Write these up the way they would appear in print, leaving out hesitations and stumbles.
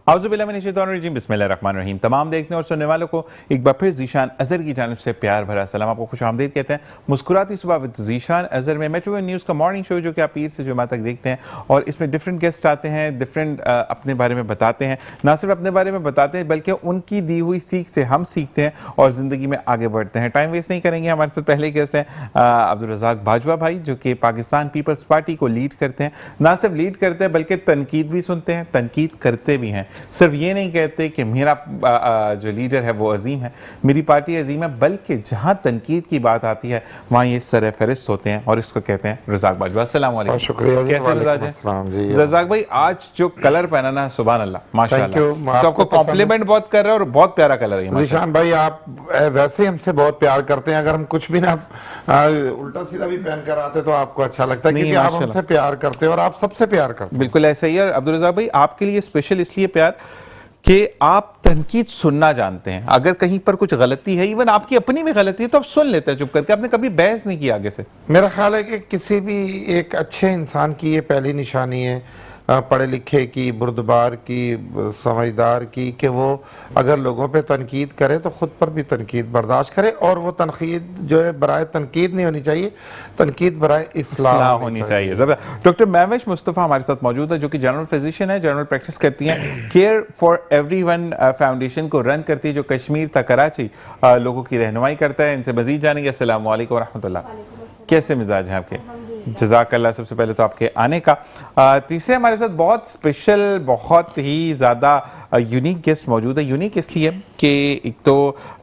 औज़ुबिल्लाहिमिनश्शैतानिर्रजीम बिस्मिल्लाहिर्रहमानिर्रहीम। तमाम देखने और सुनने वालों को एक बार फिर ज़ीशान अज़हर की जानिब से प्यार भरा सलाम, आपको खुशामदीद कहते हैं। मुस्कुराती सुबह विद ज़ीशान अज़हर में मेट्रो न्यूज़ का मॉर्निंग शो जो कि आप पीर से जुमा तक देखते हैं, और इसमें डिफरेंट गेस्ट आते हैं, डिफरेंट अपने बारे में बताते हैं। ना सिर्फ अपने बारे में बताते हैं बल्कि उनकी दी हुई सीख से हम सीखते हैं और ज़िंदगी में आगे बढ़ते हैं। टाइम वेस्ट नहीं करेंगे, हमारे साथ पहले गेस्ट हैं अब्दुल रज़ाक बाजवा भाई, जो कि पाकिस्तान पीपल्स पार्टी को लीड करते हैं। ना सिर्फ लीड करते हैं बल्कि तनकीद भी सुनते हैं, तनकीद करते भी हैं। सिर्फ ये नहीं कहते कि मेरा जो लीडर है वो अजीम है, मेरी पार्टी अजीम है, बल्कि जहाँ तनकीद की बात आती है वहाँ ये सर फहरिस्त होते हैं, और इसको कहते हैं रज़ाक बाजवा। अस्सलाम वालेकुम। शुक्रिया। कैसे मिजाज है रज़ाक भाई? आज जो कलर पहना ना, सुभान अल्लाह, माशाल्लाह, तो आपको कॉम्प्लीमेंट बहुत कर रहा है और बहुत प्यारा कलर है। ज़ीशान भाई, आप वैसे ही हमसे बहुत प्यार करते हैं, अगर हम कुछ भी ना उल्टा सीधा भी पहन कर आते तो आपको अच्छा लगता है, क्योंकि आप हमसे प्यार करते हैं और आप सबसे प्यार करते हैं। बिल्कुल ऐसा ही है। अब्दुल रज़ाक भाई, आपके लिए स्पेशल इसलिए प्यार कि आप तनकीद सुनना जानते हैं। अगर कहीं पर कुछ गलती है, इवन आपकी अपनी भी गलती है, तो आप सुन लेते हैं चुप करके। आपने कभी बहस नहीं की आगे से। मेरा ख्याल है कि किसी भी एक अच्छे इंसान की ये पहली निशानी है, पढ़े लिखे की, बुर्दबार की, समझदार की, कि वो अगर लोगों पे तनकीद करे तो ख़ुद पर भी तनकीद बर्दाश्त करे, और वो तनकीद जो है बराए तनकीद नहीं होनी चाहिए, तनकीद बराए इस्लाह होनी चाहिए। डॉक्टर महविश मुस्तफ़ा हमारे साथ मौजूद है, जो कि जनरल फिजिशियन है, जनरल प्रैक्टिस करती हैं, केयर फॉर एवरीवन फाउंडेशन को रन करती है, जो कश्मीर तक कराची लोगों की रहनुमाई करता है। इनसे मजीद जानेंगे। अस्सलाम वालेकुम रहमतुल्लाह, कैसे मिजाज हैं आपके? जज़ाकल्लाह सबसे पहले तो आपके आने का। तीसरे हमारे साथ बहुत स्पेशल, बहुत ही ज़्यादा यूनिक गेस्ट मौजूद है। यूनिक इसलिए कि एक तो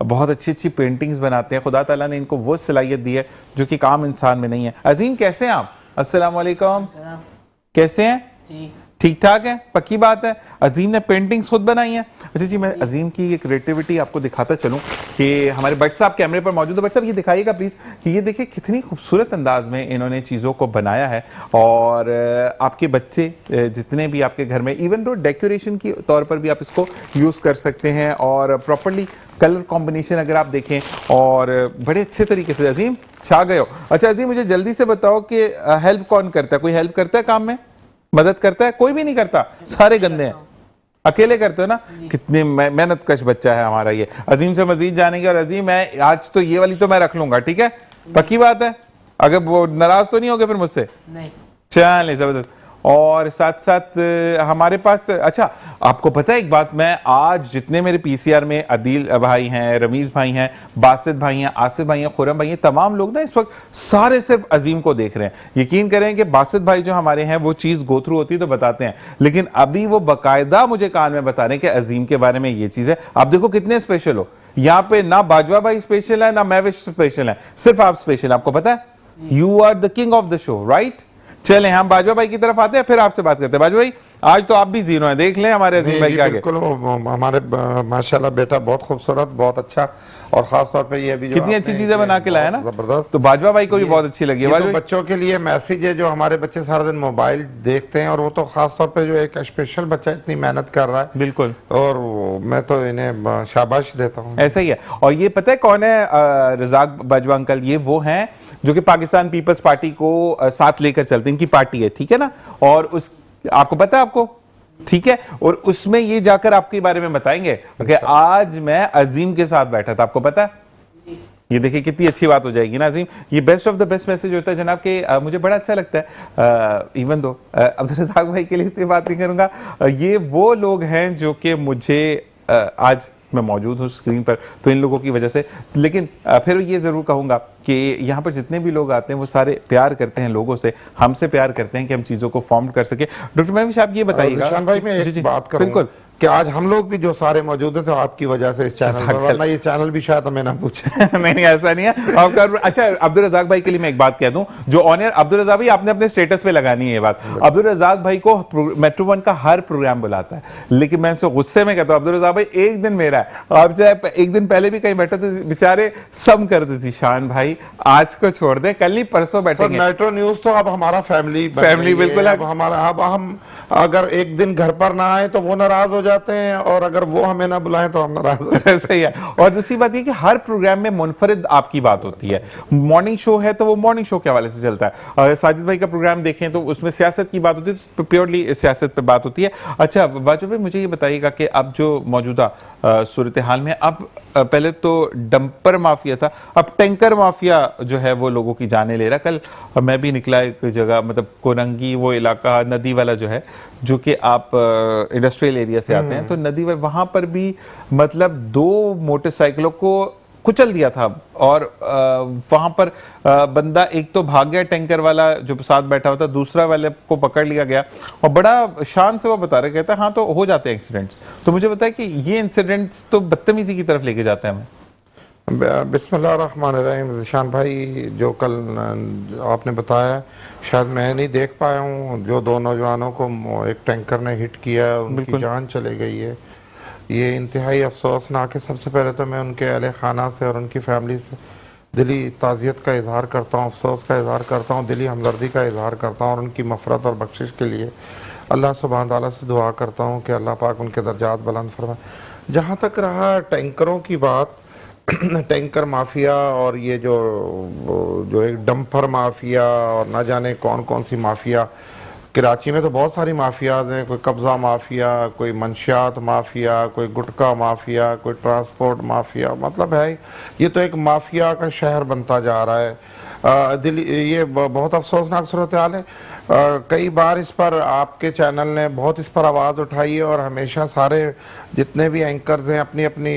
बहुत अच्छी अच्छी पेंटिंग्स बनाते हैं, खुदा ताला ने इनको वो सलाहियत दी है जो कि काम इंसान में नहीं है। अजीम, कैसे हैं आप? अस्सलाम वालेकुम, कैसे हैं? ठीक ठाक है, पक्की बात है। अजीम ने पेंटिंग्स खुद बनाई हैं। अच्छा जी, मैं अजीम की ये क्रिएटिविटी आपको दिखाता चलूं कि हमारे भट्ट साहब कैमरे पर मौजूद है। भट्ट साहब, ये दिखाइएगा प्लीज़ कि ये देखिए कितनी खूबसूरत अंदाज में इन्होंने चीज़ों को बनाया है। और आपके बच्चे जितने भी आपके घर में, इवन तो डेकोरेशन की तौर पर भी आप इसको यूज़ कर सकते हैं, और प्रॉपरली कलर कॉम्बिनेशन अगर आप देखें, और बड़े अच्छे तरीके से। अजीम, छा गए हो। अच्छा अजीम, मुझे जल्दी से बताओ कि हेल्प कौन करता है? कोई हेल्प करता है काम में? मदद करता है? कोई भी नहीं करता, सारे गंदे हैं, अकेले करते हो ना? कितने मेहनत कश बच्चा है हमारा ये। अजीम से मजीद जानेंगे। और अजीम, मैं आज तो ये वाली तो मैं रख लूंगा, ठीक है? पक्की बात है? अगर वो नाराज तो नहीं होगे फिर मुझसे? नहीं। चले, जबरदस्त। और साथ साथ हमारे पास, अच्छा आपको पता है एक बात, मैं आज जितने मेरे पीसीआर में अदील भाई हैं, रमीज भाई हैं, बासित भाई हैं, आसिफ भाई हैं, खुरम भाई हैं, तमाम लोग ना इस वक्त सारे सिर्फ अजीम को देख रहे हैं। यकीन करें कि बासित भाई जो हमारे हैं वो चीज़ गो थ्रू होती है तो बताते हैं, लेकिन अभी वो बाकायदा मुझे कान में बता रहे हैं कि अजीम के बारे में ये चीज़ है। आप देखो कितने स्पेशल हो। यहाँ पे ना बाजवा भाई स्पेशल है, ना महविश स्पेशल है, सिर्फ आप स्पेशल। आपको पता है, you are the king of the show, right? चलें हम बाजवा भाई की तरफ आते हैं, फिर आपसे बात करते हैं। बाजवा भाई, आज तो आप भी जीरो हैं, देख लें हमारे अजीम भाई के आगे। बिल्कुल, हमारे माशाल्लाह बेटा बहुत खूबसूरत, बहुत अच्छा, और खास तौर पे ये भी जो कितनी अच्छी चीजें बना के लाया ना, जबरदस्त। तो बाजवा भाई को भी बहुत अच्छी लगी है। तो बच्चों के लिए मैसेज है, जो हमारे बच्चे सारा दिन मोबाइल देखते हैं, और वो तो खास तौर पे जो एक स्पेशल बच्चा इतनी मेहनत कर रहा है, बिल्कुल, और मैं तो इन्हें शाबाश देता हूँ। ऐसा ही है। और ये पता है कौन है रज़ाक बाजवा अंकल? ये वो हैं जो कि पाकिस्तान पीपल्स पार्टी को साथ लेकर चलते हैं, इनकी पार्टी है, ठीक है ना? और उस आपको पता है, आपको ठीक है, और उसमें ये जाकर आपके बारे में बताएंगे कि आज मैं अजीम के साथ बैठा था, आपको पता है? ये देखिए कितनी अच्छी बात हो जाएगी ना अजीम। ये best of the best message होता है जनाब के। मुझे बड़ा अच्छा लगता है, इवन दो अब्दुल रज़ाक भाई के लिए इसलिए बात नहीं करूंगा, ये वो लोग हैं जो कि मुझे आज मैं मौजूद हूँ स्क्रीन पर तो इन लोगों की वजह से, लेकिन फिर ये ज़रूर कहूँगा कि यहाँ पर जितने भी लोग आते हैं वो सारे प्यार करते हैं लोगों से, हमसे प्यार करते हैं कि हम चीज़ों को फॉर्म कर सके। डॉक्टर महविश, आप ये बताइएगा भाई, मैं एक बात करूँ, बिल्कुल, कि आज हम लोग भी जो सारे मौजूद हैं तो आपकी वजह से इस चैनल पर, वरना ये चैनल भी शायद हमें ना पूछे। नहीं, ऐसा नहीं है आपका। अच्छा अब्दुल रज़ाक भाई के लिए मैं एक बात कह दूं, जो ऑनर अब्दुल रज़ाक भाई आपने अपने स्टेटस पे लगानी है ये बात। अब्दुल रज़ाक भाई को मेट्रो वन का हर प्रोग्राम बुलाता है, लेकिन मैं उनसे गुस्से में कहता हूं, अब्दुल रज़ाक भाई एक दिन मेरा है। आप चाहे एक दिन पहले भी कहीं बैठे थे, बेचारे सम करते थे, शान भाई आज को छोड़ दे, कल नहीं परसों बैठेंगे। मेट्रो न्यूज तो अब हमारा फैमिली बिल्कुल अब हमारा, अब हम अगर एक दिन घर पर ना आए तो वो नाराज हो जाते हैं, और अगर वो हमें ना बुलाएं तो हम नाराज। सही है। और दूसरी बात ये कि हर प्रोग्राम में मुनफरिद आपकी बात होती है। मॉर्निंग शो है तो वो मॉर्निंग शो के हवाले से चलता है। साजिद भाई का प्रोग्राम देखें तो उसमें सियासत की बात होती है, तो प्योरली सियासत पे बात होती है। अच्छा बाजवा भाई, मुझे ये बताइएगा कि अब जो मौजूदा सूरत हाल में, अब पहले तो डंपर माफिया था, अब टैंकर माफिया जो है वो लोगों की जाने ले रहा। कल मैं भी निकला एक जगह, मतलब कोरंगी वो इलाका नदी वाला जो है, जो कि आप इंडस्ट्रियल एरिया से आते हैं, तो नदी वहां पर भी मतलब 2 मोटरसाइकिलों को कुचल दिया था। और वहां पर बंदा एक तो भाग गया, टैंकर वाला जो साथ बैठा हुआ था, दूसरा वाले को पकड़ लिया गया। और बड़ा शान से वो बता रहे, कहता है हाँ तो हो जाते हैं एक्सीडेंट्स। तो मुझे बताया कि ये इंसिडेंट्स तो बदतमीजी की तरफ लेके जाते हैं हमें। बिस्मिल्लाहिर्रहमानिर्रहीम। ज़िशान भाई, जो कल आपने बताया, शायद मैं नहीं देख पाया हूँ, जो 2 नौजवानों को एक टैंकर ने हिट किया, उनकी जान चली गई है। ये इंतहाई अफसोसनाक है। सबसे पहले तो मैं उनके अहले खाना से और उनकी फैमिली से दिली ताज़ियत का इजहार करता हूँ, अफसोस का इजहार करता हूँ, दिली हमदर्दी का इजहार करता हूँ, और उनकी मफ़रत और बख्शिश के लिए अल्लाह सुब्हान ताला से दुआ करता हूँ कि अल्लाह पाक उनके दर्जात बुलंद फरमाए। जहाँ तक रहा टैंकरों की बात, टैंकर माफिया और ये जो एक डंपर माफिया और ना जाने कौन कौन सी माफिया, कराची में तो बहुत सारी माफियाज हैं। कोई कब्ज़ा माफिया, कोई मंशियात माफिया, कोई गुटका माफिया, कोई ट्रांसपोर्ट माफिया, मतलब है ये तो एक माफिया का शहर बनता जा रहा है। दिल्ली, ये बहुत अफसोसनाक सूरत हाल है। कई बार इस पर आपके चैनल ने बहुत इस पर आवाज़ उठाई है, और हमेशा सारे जितने भी एंकर्स हैं अपनी अपनी,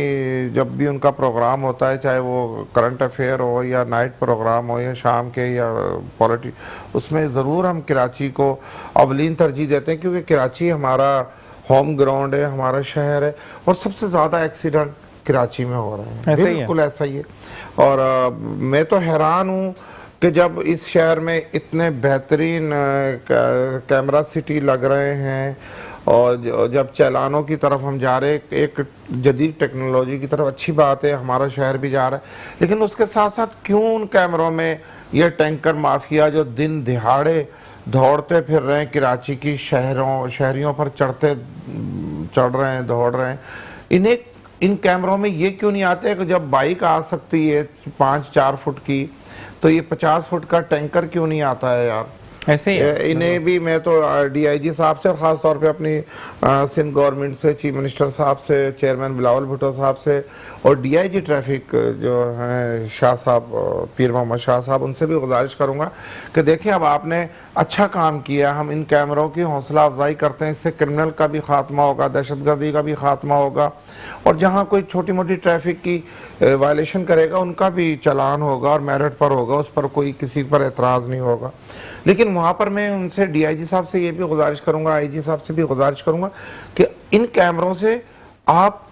जब भी उनका प्रोग्राम होता है, चाहे वो करंट अफेयर हो या नाइट प्रोग्राम हो या शाम के या पॉलिटिक्स, उसमें ज़रूर हम कराची को अवलीन तरजीह देते हैं, क्योंकि कराची हमारा होम ग्राउंड है, हमारा शहर है, और सबसे ज़्यादा एक्सीडेंट कराची में हो रहे हैं। बिल्कुल ऐसा ही है। और मैं तो हैरान हूँ कि जब इस शहर में इतने बेहतरीन कैमरा सिटी लग रहे हैं, और जब चालानों की तरफ हम जा रहे हैं, एक जदीद टेक्नोलॉजी की तरफ, अच्छी बात है, हमारा शहर भी जा रहा है, लेकिन उसके साथ साथ क्यों उन कैमरों में ये टैंकर माफिया जो दिन दिहाड़े दौड़ते फिर रहे हैं, कराची की शहरियों पर चढ़ रहे हैं, दौड़ रहे हैं, इन कैमरों में ये क्यों नहीं आते कि जब बाइक आ सकती है 5-4 फुट की, तो ये 50 फुट का टैंकर क्यों नहीं आता है यार? ऐसे ही इन्हें भी मैं तो DIG साहब से, ख़ास तौर पे अपनी सिंध गवर्नमेंट से, चीफ मिनिस्टर साहब से, चेयरमैन बिलावल भुट्टो साहब से, और DIG ट्रैफिक जो हैं शाह साहब, पीर मोहम्मद शाह साहब, उनसे भी गुजारिश करूँगा कि देखें, अब आपने अच्छा काम किया, हम इन कैमरों की हौसला अफजाई करते हैं, इससे क्रिमिनल का भी खात्मा होगा, दहशतगर्दी का भी खात्मा होगा, और जहाँ कोई छोटी मोटी ट्रैफिक की वायलेशन करेगा उनका भी चालान होगा और मेरिट पर होगा, उस पर कोई किसी पर एतराज़ नहीं होगा। लेकिन वहाँ पर मैं उनसे DIG साहब से ये भी गुजारिश करूँगा, IG साहब से भी गुजारिश करूँगा कि इन कैमरों से आप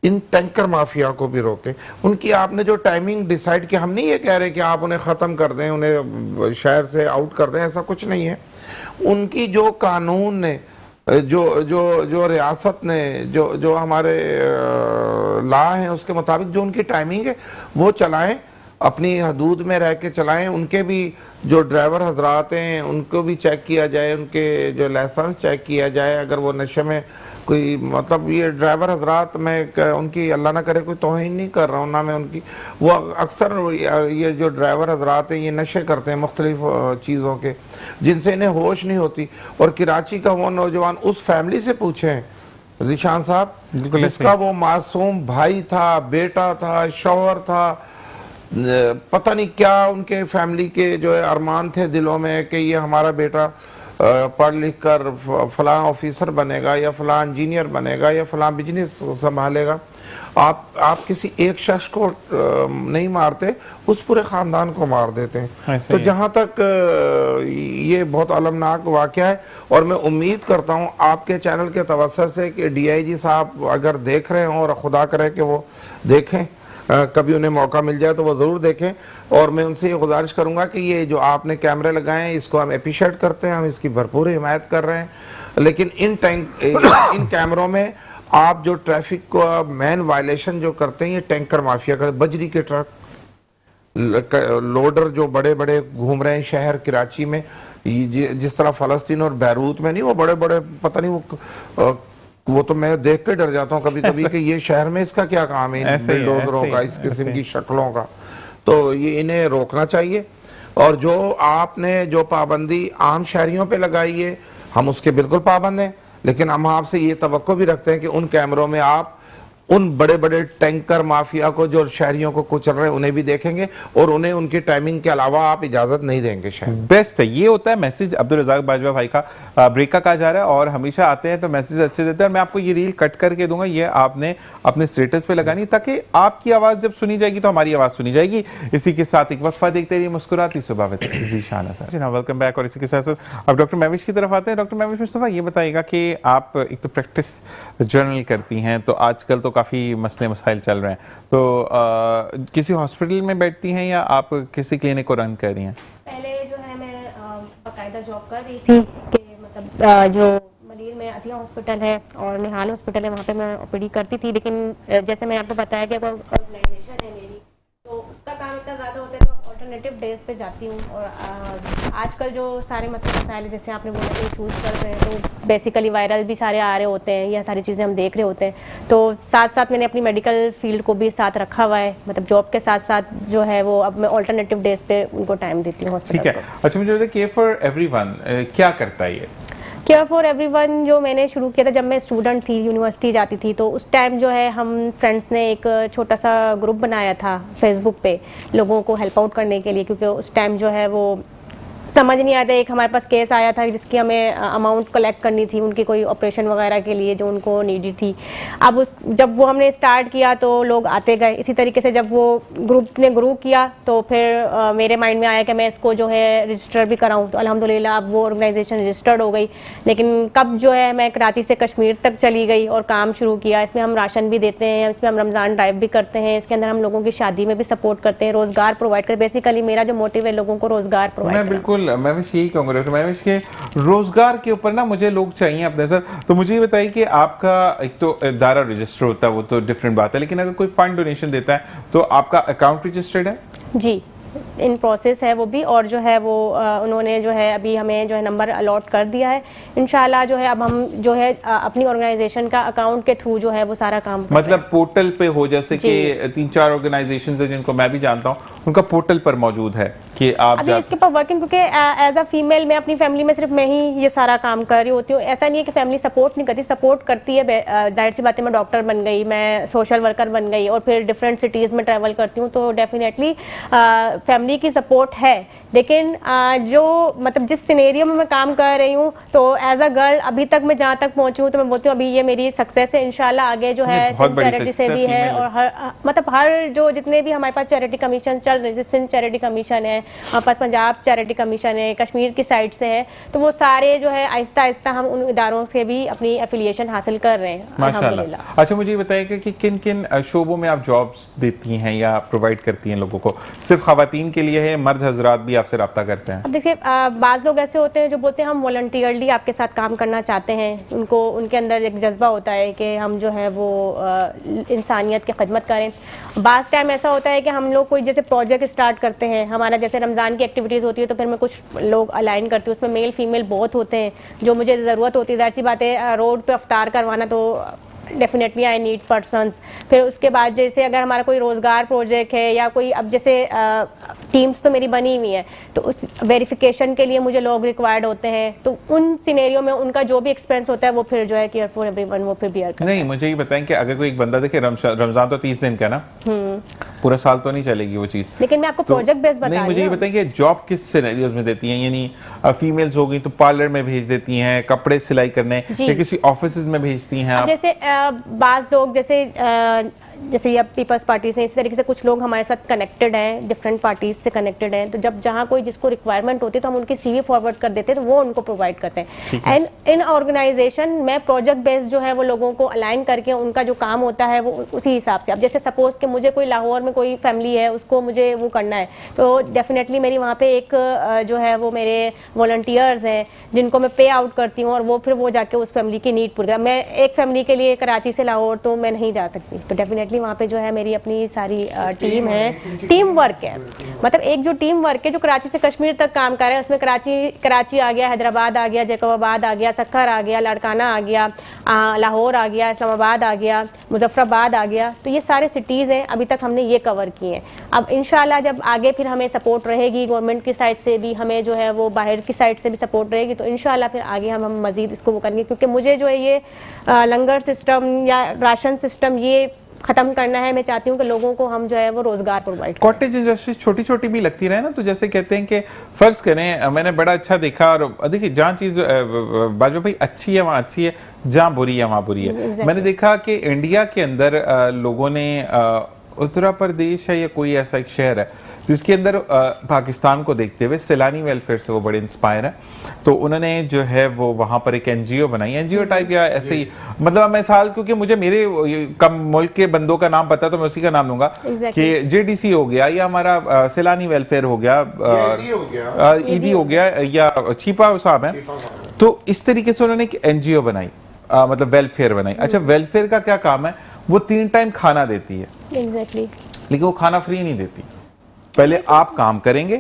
इन टैंकर माफिया को भी रोकें। उनकी आपने जो टाइमिंग डिसाइड की, हम नहीं ये कह रहे कि आप उन्हें ख़त्म कर दें, उन्हें शहर से आउट कर दें, ऐसा कुछ नहीं है। उनकी जो कानून ने, जो रियासत ने, जो हमारे लॉ हैं, उसके मुताबिक जो उनकी टाइमिंग है वो चलाएं, अपनी हदूद में रह के चलाएं। उनके भी जो ड्राइवर हजरात हैं उनको भी चेक किया जाए, उनके जो लाइसेंस चेक किया जाए, अगर वो नशे में कोई, मतलब ये ड्राइवर हजरात, मैं उनकी अल्लाह ना करे कोई तौहीन नहीं कर रहा हूँ ना मैं उनकी, वो अक्सर ये जो ड्राइवर हजरात हैं ये नशे करते हैं मुख्तलिफ चीज़ों के, जिनसे इन्हें होश नहीं होती। और कराची का वो नौजवान, उस फैमिली से पूछें ज़ीशान साहब, जिसका वो मासूम भाई था, बेटा था, शौहर था, पता नहीं क्या उनके फैमिली के जो है अरमान थे दिलों में कि ये हमारा बेटा पढ़ लिख कर फलां ऑफिसर बनेगा या फलां इंजीनियर बनेगा या फलां बिजनेस संभालेगा। आप किसी एक शख्स को नहीं मारते, उस पूरे ख़ानदान को मार देते हैं। तो जहाँ तक ये बहुत अलमनाक वाक़या है, और मैं उम्मीद करता हूँ आपके चैनल के तवज्जुह से कि DIG साहब अगर देख रहे हों, और खुदा करे कि वो देखें, कभी उन्हें मौका मिल जाए तो वो ज़रूर देखें। और मैं उनसे ये गुजारिश करूँगा कि ये जो आपने कैमरे लगाए हैं इसको हम अप्रिशिएट करते हैं, हम इसकी भरपूर हिमायत कर रहे हैं, लेकिन इन कैमरों में आप जो ट्रैफिक को मेन वायलेशन जो करते हैं, ये टैंकर माफिया का, बजरी के ट्रक लोडर जो बड़े बड़े घूम रहे हैं शहर कराची में, जिस तरह फ़लस्तीन और बैरूत में नहीं, वो बड़े बड़े पता नहीं वो वो तो मैं देख के डर जाता हूँ कभी कभी कि ये शहर में इसका क्या काम है, इन ऐसे ही है, बिल्डोजरों ऐसे ही का, है, इस किस्म ऐसे की शक्लों का। तो ये इन्हें रोकना चाहिए। और जो आपने जो पाबंदी आम शहरियों पे लगाई है, हम उसके बिल्कुल पाबंद हैं, लेकिन हम आपसे ये तवक्को भी रखते हैं कि उन कैमरों में आप उन बड़े बड़े टैंकर माफिया को जो शहरियों को कुचल रहे हैं उन्हें भी देखेंगे, और उन्हें उनकी टाइमिंग के अलावा आप इजाजत नहीं देंगे शहर। बेस्ट है, ये होता है मैसेज अब्दुल रज़ाक बाजवा भाई का। ब्रेक का कहा जा रहा है और हमेशा आते हैं तो मैसेज अच्छे देते हैं। और मैं आपको ये रील कट करके दूंगा, ये आपने अपने स्टेटस पे लगानी ताकि आपकी आवाज जब सुनी जाएगी तो हमारी आवाज सुनी जाएगी। इसी के साथ एक वक्फा देखते रहिए मुस्कुराती सुबह विद ज़ीशान असर। जी वेलकम बैक। और इसी के साथ साथ अब डॉक्टर महविश की तरफ आते हैं। डॉक्टर महविश मुस्तफ़ा, ये बताइएगा कि आप एक तो प्रैक्टिस जर्नल करती हैं, तो आजकल तो काफ़ी मसले मसाइल चल रहे हैं, तो किसी हॉस्पिटल में बैठती हैं या आप किसी क्लिनिक को रन कर रही हैं? पहले जो है मैं बाकायदा जॉब कर रही थी कि मतलब जो मलीर में अतिया हॉस्पिटल है और निहाल हॉस्पिटल है, वहाँ पे मैं ओपीडी करती थी। लेकिन जैसे मैंने आपको बताया कि ऑर्गेनाइजेशन है मेरी, तो उसका काम इतना ज़्यादा होता है तो अब ऑल्टरनेटिव डेज पे जाती हूँ। और आजकल जो सारे मसले मसाइल जैसे आपने बोला कि इशूज़ कर रहे हैं, तो बेसिकली वायरल भी सारे आ रहे होते हैं, यह सारी चीज़ें हम देख रहे होते हैं। तो साथ साथ मैंने अपनी मेडिकल फील्ड को भी साथ रखा हुआ है, मतलब जॉब के साथ साथ जो है वो अब मैं ऑल्टरनेटिव डेज पे उनको टाइम देती हूँ। ठीक है, अच्छा मुझे बताइए केयर फॉर एवरीवन क्या करता है ये? केयर फॉर एवरीवन जो मैंने शुरू किया था जब मैं स्टूडेंट थी, यूनिवर्सिटी जाती थी, तो उस टाइम जो है हम फ्रेंड्स ने एक छोटा सा ग्रुप बनाया था फेसबुक पे लोगों को हेल्प आउट करने के लिए, क्योंकि उस टाइम जो है वो समझ नहीं आता। एक हमारे पास केस आया था जिसकी हमें अमाउंट कलेक्ट करनी थी, उनकी कोई ऑपरेशन वगैरह के लिए जो उनको नीडी थी। अब जब वो हमने स्टार्ट किया तो लोग आते गए। इसी तरीके से जब वो ग्रुप ने ग्रो किया तो फिर मेरे माइंड में आया कि मैं इसको जो है रजिस्टर भी कराऊं, तो अल्हम्दुलिल्लाह अब वो ऑर्गेनाइजेशन रजिस्टर्ड हो गई। लेकिन कब जो है मैं कराची से कश्मीर तक चली गई और काम शुरू किया। इसमें हम राशन भी देते हैं, इसमें हम रमज़ान ड्राइव भी करते हैं, इसके अंदर हम लोगों की शादी में भी सपोर्ट करते हैं, रोज़गार प्रोवाइड करते। बेसिकली मेरा जो मोटिव है लोगों को रोज़गार प्रोवाइड करना। मैं बस यही कहूँगा डॉक्टर महविश के रोजगार के ऊपर ना मुझे लोग चाहिए अपने सर। तो मुझे ये बताइए कि आपका एक तो इदारा रजिस्टर होता है, वो तो डिफरेंट बात है, लेकिन अगर कोई फंड डोनेशन देता है तो आपका अकाउंट रजिस्टर्ड है? जी, इन प्रोसेस है वो भी। और जो है वो उन्होंने जो है अभी हमें जो है नंबर अलॉट कर दिया है। इंशाल्लाह जो है अब हम जो है अपनी ऑर्गेनाइजेशन का अकाउंट के थ्रू जो है वो सारा काम मतलब पोर्टल पे हो, जैसे कि 3-4 ऑर्गेनाइजेशंस हैं जिनको मैं भी जानता हूँ, उनका पोर्टल पर मौजूद है कि आप अभी इसके पर वर्किंग, क्योंकि एज अ फीमेल मैं अपनी फैमिली में सिर्फ मैं ही ये सारा काम कर रही होती हूँ। ऐसा नहीं है कि फैमिली सपोर्ट नहीं करती, सपोर्ट करती है। जाहिर सी बात है, मैं डॉक्टर बन गई, मैं सोशल वर्कर बन गई और फिर डिफरेंट सिटीज़ में ट्रैवल करती हूँ, तो डेफिनेटली फैमिली की सपोर्ट है। लेकिन जो मतलब जिस सिनेरियो में मैं काम कर रही हूँ, तो एज अ गर्ल अभी तक मैं जहाँ तक पहुँची हूँ तो मैं बोलती हूँ अभी ये मेरी सक्सेस है। इंशाल्लाह आगे जो है सिंध चैरिटी से भी है और हर जो जितने भी हमारे पास चैरिटी कमीशन चल रहे हैं, सिंध चैरिटी कमीशन है, हमारे पास पंजाब चैरिटी कमीशन है, कश्मीर की साइड से है, तो वो सारे जो है आहिस्ता आहिस्ता हम उन इदारों से भी अपनी एफिलिएशन हासिल कर रहे हैं माशाल्लाह। अच्छा मुझे बताइएगा कि किन किन शोबों में आप जॉब्स देती हैं या प्रोवाइड करती हैं लोगों को? सिर्फ खवातीन के लिए है, मर्द हजरात भी आपसे रब्ता करते हैं? अब देखिए, बाज़ लोग ऐसे होते हैं जो बोलते हैं हम वॉलंटियरली आपके साथ काम करना चाहते हैं। उनके अंदर एक जज्बा होता है कि हम जो है वो इंसानियत की खिदमत करें। बाज़ टाइम ऐसा होता है कि हम लोग कोई जैसे प्रोजेक्ट स्टार्ट करते हैं, हमारा जैसे रमज़ान की एक्टिविटीज़ होती है, तो फिर मैं कुछ लोग अलाइन करती हूँ, उसमें मेल फीमेल बहुत होते हैं जो मुझे ज़रूरत होती है। ज़ाहिर सी बात है, रोड पे अफ्तार करवाना तो डेफिनेटली आई नीड पर्सन्स। फिर उसके बाद जैसे अगर हमारा कोई रोज़गार प्रोजेक्ट है या कोई, अब जैसे टीम्स तो मेरी बनी हुई है, तो उस वेरिफिकेशन के लिए मुझे लोग रिक्वायर्ड होते हैं, तो उन सिनेरियो में उनका जो भी एक्सपेंस होता है वो फिर जो है केयर फॉर एवरीवन वो फिर बियर करता है। नहीं, मुझे ये बताएं कि अगर कोई एक बंदा देखे, रमजान तो 30 दिन का ना, पूरा साल तो नहीं चलेगी वो चीज, लेकिन मैं आपको प्रोजेक्ट बेस्ड बता रही हूं। मुझे ये बताएं कि जॉब किस सिनेरियोज में देती हैं? यानी फीमेल्स हो गई तो पार्लर में भेज देती हैं, कपड़े सिलाई करने, या किसी ऑफिस में भेजती हैं आप? जैसे बाज़ लोग जैसे या पीपल्स पार्टी से, इस तरीके से कुछ लोग हमारे साथ कनेक्टेड हैं, डिफरेंट पार्टीज से कनेक्टेड हैं, तो जब जहाँ कोई जिसको रिक्वायरमेंट होती है तो हम उनकी सीवी फॉरवर्ड कर देते हैं, तो वो उनको प्रोवाइड करते हैं। एंड इन ऑर्गेनाइजेशन में प्रोजेक्ट बेस्ड जो है वो लोगों को अलाइन करके उनका जो काम होता है वो उसी हिसाब से। अब जैसे सपोज कि मुझे कोई लाहौर में कोई फैमिली है, उसको मुझे वो करना है, तो डेफिनेटली मेरी वहाँ पे एक जो है वो मेरे वॉलंटियर्स हैं जिनको मैं पे आउट करती हूँ, और वो फिर वो जाके उस फैमिली की नीड पूरी। मैं एक फैमिली के लिए कराची से लाहौर तो मैं नहीं जा सकती, तो डेफिनेटली डेफिनेटली वहाँ पे जो है मेरी अपनी सारी टीम है, टीम वर्क है। मतलब एक जो टीम वर्क है जो कराची से कश्मीर तक काम कर रहा है, उसमें कराची आ गया, हैदराबाद आ गया, जैकबाबाद आ गया, सक्खर आ गया, लाड़काना आ गया, लाहौर आ गया, इस्लामाबाद आ गया, मुजफ्फराबाद आ गया। तो ये सारे सिटीज़ हैं, अभी तक हमने ये कवर किए हैं। अब इंशाल्लाह जब आगे फिर हमें सपोर्ट रहेगी गवर्नमेंट की साइड से भी, हमें जो है वो बाहर की साइड से भी सपोर्ट रहेगी, तो इंशाल्लाह फिर आगे हम मज़ीद इसको वो करेंगे। क्योंकि मुझे जो है ये लंगर सिस्टम या राशन सिस्टम ये खत्म करना है। मैं चाहती हूँ कि लोगों को हम जो है वो रोजगार प्रोवाइड करें। कॉटेज इंडस्ट्री छोटी छोटी भी लगती रहे ना, तो जैसे कहते हैं कि फर्ज करें, मैंने बड़ा अच्छा देखा, और देखिए जहाँ चीज़ बाजवा भाई अच्छी है वहाँ अच्छी है, जहाँ बुरी है वहाँ बुरी है। Exactly. मैंने देखा कि इंडिया के अंदर लोगों ने उत्तर प्रदेश है या कोई ऐसा एक शहर है जिसके अंदर पाकिस्तान को देखते हुए सैलानी वेलफेयर से वो बड़े इंस्पायर हैं, तो उन्होंने जो है वो वहाँ पर एक एनजीओ बनाई, एनजीओ टाइप या ऐसे ही, मतलब मिसाल, क्योंकि मुझे मेरे कम मुल्क के बंदों का नाम पता तो मैं उसी का नाम लूंगा कि जेडीसी हो गया या हमारा सैलानी वेलफेयर हो गया, ईडी हो गया या चीपा साहब हैं। तो इस तरीके से उन्होंने एक एनजीओ बनाई, मतलब वेलफेयर बनाई। अच्छा, वेलफेयर का क्या काम है? वो 3 टाइम खाना देती है, एग्जैक्टली, लेकिन वो खाना फ्री नहीं देती। पहले आप काम करेंगे,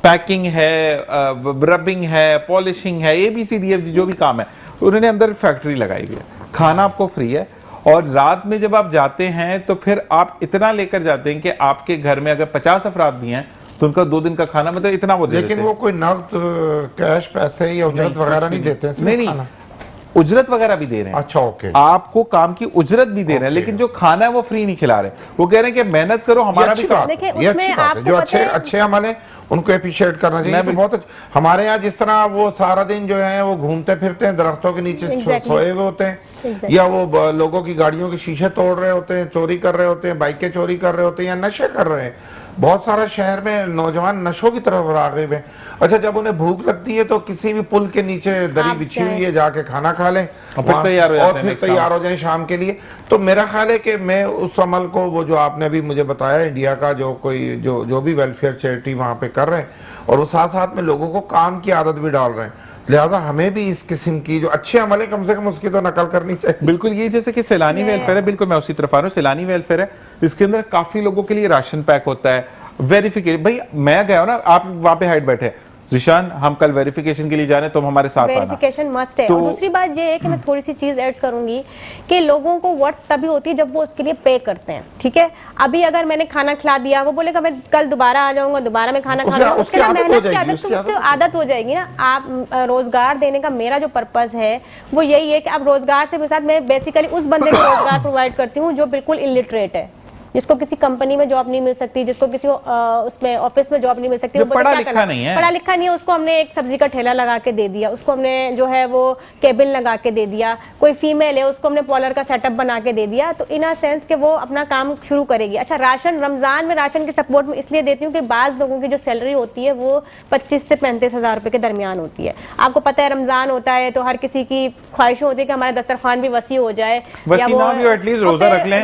पैकिंग है, रबिंग है, पॉलिशिंग है, ABCDF जो भी काम है, उन्होंने अंदर फैक्ट्री लगाई हुई है, खाना आपको फ्री है। और रात में जब आप जाते हैं तो फिर आप इतना लेकर जाते हैं कि आपके घर में अगर 50 अफराद भी हैं तो उनका 2 दिन का खाना, मतलब इतना वो दे लेकिन वो कोई नकद कैश पैसे या उजरत वगैरह नहीं देते हैं? नहीं, उजरत वगैरह भी दे रहे हैं। अच्छा, ओके, आपको काम की उजरत भी दे रहे हैं, लेकिन जो खाना है वो फ्री नहीं खिला रहे। वो कह रहे हैं कि मेहनत करो, हमारा भी काम। देखिए, ये अच्छी उसमें बात है। जो अच्छे अमल है उनको अप्रिशिएट करना चाहिए। तो बहुत अच्छा। हमारे यहाँ जिस तरह वो सारा दिन जो है वो घूमते फिरते हैं, दरख्तों के नीचे सोए हुए होते हैं, या वो लोगों की गाड़ियों के शीशे तोड़ रहे होते हैं, चोरी कर रहे होते हैं, बाइकें चोरी कर रहे होते हैं, या नशे कर रहे हैं। बहुत सारा शहर में नौजवान नशों की तरफ राग़िब हैं। अच्छा, जब उन्हें भूख लगती है तो किसी भी पुल के नीचे दरी बिछी हुई है, जाके खाना खा लें और फिर तैयार हो जाएं शाम के लिए। तो मेरा ख्याल है कि मैं उस अमल को, वो जो आपने अभी मुझे बताया इंडिया का जो भी वेलफेयर चैरिटी वहाँ पे कर रहे हैं, और वो साथ साथ में लोगों को काम की आदत भी डाल रहे हैं, लिहाजा हमें भी इस किस्म की जो अच्छे अमल है कम से कम उसकी तो नकल करनी चाहिए। बिल्कुल, ये जैसे कि सैलानी वेलफेयर है, बिल्कुल मैं उसी तरफ आ रहा हूँ। सैलानी वेलफेयर है, इसके अंदर काफी लोगों के लिए राशन पैक होता है, वेरिफिकेशन। भाई मैं गया हूँ ना, आप वहाँ पे हाइट बैठे, जिशान हम कल वेरिफिकेशन के लिए जा रहे हैं, तुम हमारे साथ आना। वेरिफिकेशन मस्ट है। तो, और दूसरी बात ये है कि मैं थोड़ी सी चीज ऐड करूंगी कि लोगों को वर्थ तभी होती है जब वो उसके लिए पे करते हैं। ठीक है, अभी अगर मैंने खाना खिला दिया, वो बोलेगा मैं कल दोबारा आ जाऊंगा, दोबारा मैं खाना खा लूंगा, उसके लिए मेहनत की आदत, तो उसकी आदत हो जाएगी ना। आप रोजगार देने का मेरा जो पर्पज है वो यही है कि अब रोजगार से साथ मैं बेसिकली उस बंदे को रोजगार प्रोवाइड करती हूँ जो बिल्कुल इलिटरेट है, जिसको किसी कंपनी में जॉब नहीं मिल सकती, जिसको किसी उसमें ऑफिस में जॉब नहीं मिल सकती, पढ़ा लिखा नहीं है, पढ़ा लिखा नहीं है, उसको हमने एक सब्जी का ठेला लगा के दे दिया, उसको हमने जो है वो केबिन लगा के दे दिया। कोई फीमेल है, उसको हमने पॉलर का सेटअप बना के दे दिया, तो इन अ सेंस कि वो अपना काम शुरू करेगी। अच्छा, राशन, रमजान में राशन की सपोर्ट में इसलिए देती हूँ कि बाज लोगों की जो सैलरी होती है वो 25 से 35 हज़ार रुपए के दरमियान होती है। आपको पता है रमजान होता है तो हर किसी की ख्वाहिश होती है कि हमारा दस्तरखान भी वसी हो जाए, रोजा रख लें,